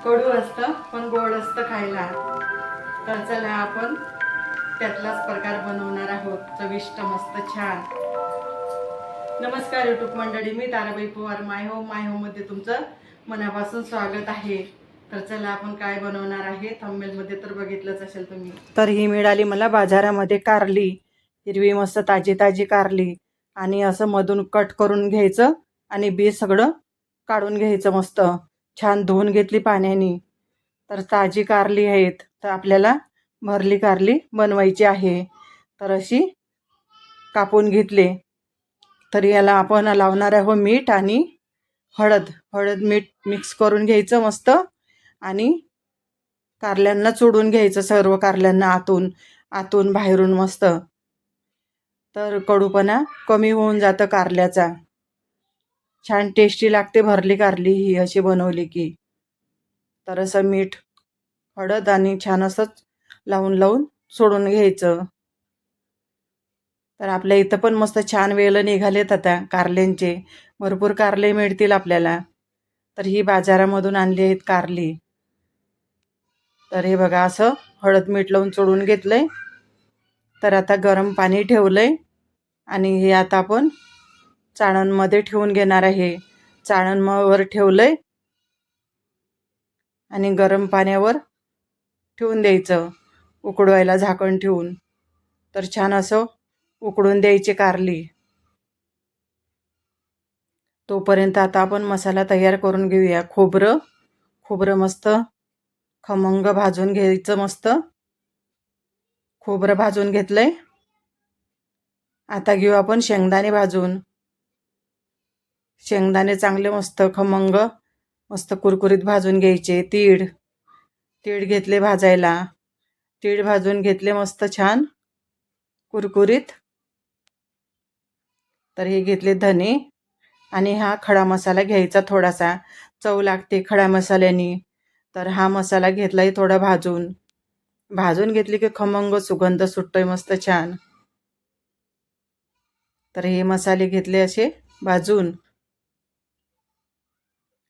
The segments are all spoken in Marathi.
कडू असतं पण गोड असतं खायला. तर चला आपण त्यातलाच प्रकार बनवणार आहोत, चविष्ट मस्त छान. नमस्कार यूट्यूब मंडळी, मी ताराबाई पवार माय होम मध्ये तुमचं मनापासून स्वागत आहे. तर चला आपण काय बनवणार आहे, थंबनेल मध्ये तर बघितलंच असेल तुम्ही. तर ही मिळाली मला बाजारामध्ये कारली, हिरवी मस्त ताजी ताजी कारली. आणि असं मधून कट करून घ्यायचं आणि बी सगळं काढून घ्यायचं. मस्त छान धुवून घेतली पाण्याने. तर ताजी कारली आहेत, तर आपल्याला भरली कारली बनवायची आहे. तर अशी कापून घेतले. तर याला आपण लावणार आहोत मीठ आणि हळद. मीठ मिक्स करून घ्यायचं मस्त आणि कारल्यांना चोडून घ्यायचं, सर्व कारल्यांना आतून आतून बाहेरून मस्त. तर कडूपणा कमी होऊन जातं कारल्याचा. छान टेस्टी लागते भरली कारली ही अशी बनवली की. तर असं मीठ हळद आणि छान असंच लावून लावून सोडून घ्यायचं. तर आपल्या इथं पण मस्त छान वेल निघालेत आता कारल्यांचे. भरपूर कारले मिळतील आपल्याला. तर ही बाजारामधून आणली आहेत कारली. तर हे बघा असं हळद मीठ लावून चोडून घेतलंय. तर आता गरम पाणी ठेवलंय आणि हे आता आपण चाळणमध्ये ठेवून घेणार आहे. चाळणवर ठेवलंय आणि गरम पाण्यावर ठेवून द्यायचं उकडवायला झाकण ठेवून. तर छान असं उकडून द्यायची कारली. तोपर्यंत आता आपण मसाला तयार करून घेऊया. खोबरं मस्त खमंग भाजून घ्यायचं. मस्त खोबरं भाजून घेतलंय. आता घेऊ आपण शेंगदाणे भाजून. शेंगदाणे चांगले मस्त खमंग मस्त कुरकुरीत भाजून घ्यायचे. तीळ घेतले भाजायला. तीळ भाजून घेतले मस्त छान कुरकुरीत. तर हे घेतले धने आणि हा खडा मसाला घ्यायचा थोडासा, चव लागते खडा मसाल्याने. तर हा मसाला घेतलाय थोडा भाजून घेतली की खमंग सुगंध सुटतोय मस्त छान. तर हे मसाले घेतले असे भाजून.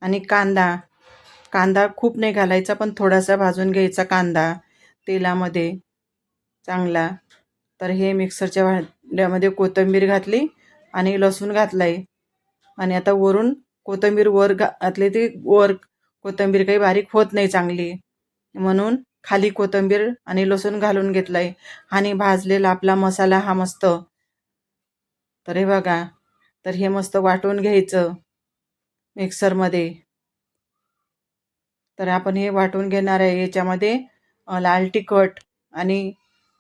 आणि कांदा खूप नाही घालायचा, पण थोडासा भाजून घ्यायचा कांदा तेलामध्ये चांगला. तर हे मिक्सरच्या भांड्यामध्ये कोथिंबीर घातली आणि लसूण घातलाय. आणि आता वरून कोथिंबीर वर घातली. ती वर कोथिंबीर काही बारीक होत नाही चांगली, म्हणून खाली कोथिंबीर आणि लसूण घालून घेतलाय. आणि भाजलेला आपला मसाला हा मस्त. तर हे बघा, तर हे मस्त वाटून घ्यायचं मिक्सरमध्ये. तर आपण हे वाटून घेणार आहे. याच्यामध्ये लाल तिखट आणि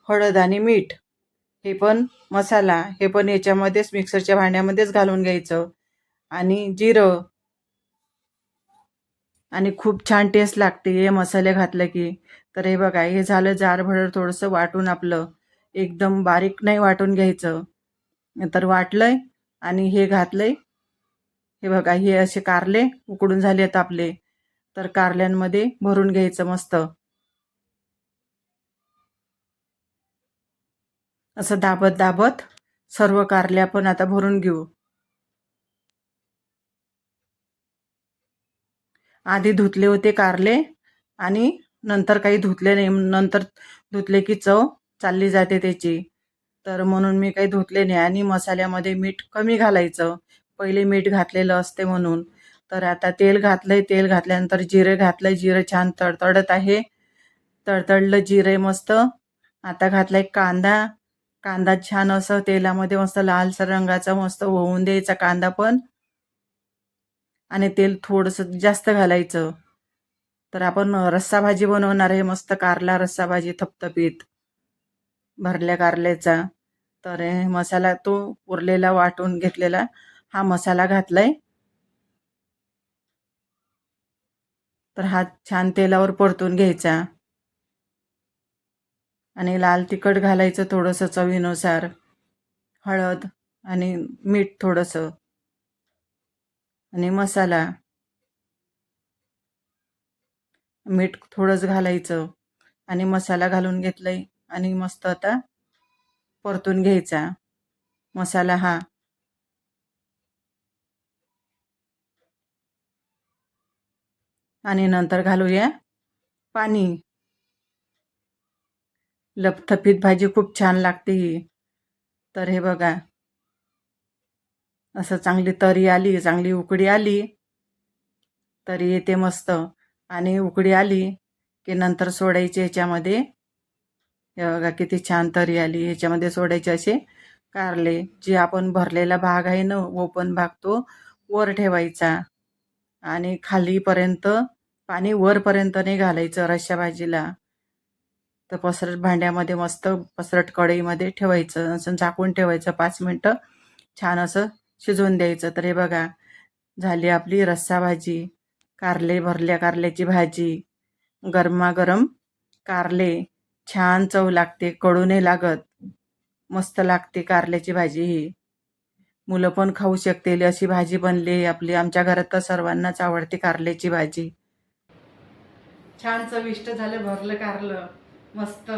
हळद आणि मीठ, हे पण मसाला हे पण याच्यामध्येच मिक्सरच्या भांड्यामध्येच घालून घ्यायचं. आणि जिरं. आणि खूप छान टेस्ट लागते हे मसाले घातले की. तर हे बघा, हे झालं जारभर थोडंसं वाटून. आपलं एकदम बारीक नाही वाटून घ्यायचं. तर वाटलंय आणि हे घातलंय. हे बघा, हे असे कारले उकडून झालेत आपले. तर कारल्यांमध्ये भरून घ्यायचं मस्त असं दाबत दाबत. सर्व कारले आपण आता भरून घेऊ. आधी धुतले होते कारले आणि नंतर काही धुतले नाही. नंतर धुतले की चव चालली जाते त्याची. तर म्हणून मी काही धुतले नाही. आणि मसाल्यामध्ये मीठ कमी घालायचं, पहिले मीठ घातलेलं असते म्हणून. तर आता तेल घातलंय. तेल घातल्यानंतर जिरे घातलंय. जिरे छान तडतडत आहे. तडतडलं जिरे मस्त. आता घातलाय कांदा छान असं तेलामध्ये मस्त लालसर रंगाचा मस्त होऊन द्यायचा कांदा पण. आणि तेल थोडंसं जास्त घालायचं. तर आपण रस्सा भाजी बनवणार आहे, मस्त कारला रस्सा भाजी थपथपीत भरल्या कारल्याचा. तर मसाला तो उरलेला वाटून घेतलेला हा मसाला घातलाय. तर हा छान तेलावर परतून घ्यायचा. आणि लाल तिखट घालायचं थोडंसं चवीनुसार, हळद आणि मीठ थोडंसं आणि मसाला. मीठ थोडंच घालायचं आणि मसाला घालून घेतलंय. आणि मस्त आता परतून घ्यायचा मसाला हा. आणि नंतर घालूया पाणी. लपथपीत भाजी खूप छान लागते ही. तर हे बघा, असं चांगली तरी आली, चांगली उकळी आली तरी येते मस्त. आणि उकळी आली की नंतर सोडायची ह्याच्यामध्ये. हे बघा किती छान तरी आली. ह्याच्यामध्ये सोडायचे असे कारले. जे आपण भरलेला भाग आहे ना, ओपन भाग, तो वर ठेवायचा आणि खालीपर्यंत पाणी वरपर्यंत नाही घालायचं रश्शा भाजीला. तर पसरट भांड्यामध्ये मस्त पसरट कढईमध्ये ठेवायचं, असं झाकून ठेवायचं 5 मिनटं. छान असं शिजवून द्यायचं. तर हे बघा, झाली आपली रस्सा भाजी. भरल्या कारल्याची भाजी, गरमागरम कारले. छान चव लागते, कडू नाही लागत, मस्त लागते कारल्याची भाजी ही. मुलं पण खाऊ शकतील अशी भाजी बनली आपली. आमच्या घरात तर सर्वांनाच आवडते कारल्याची भाजी. छान चविष्ट झालं भरलं कारलं, मस्त.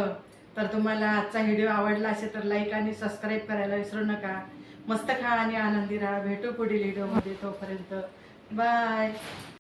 तर तुम्हाला आजचा व्हिडिओ आवडला असेल तर लाईक आणि सबस्क्राईब करायला विसरू नका. मस्त खा आणि आनंदी राहा. भेटू पुढील व्हिडिओमध्ये. तोपर्यंत बाय.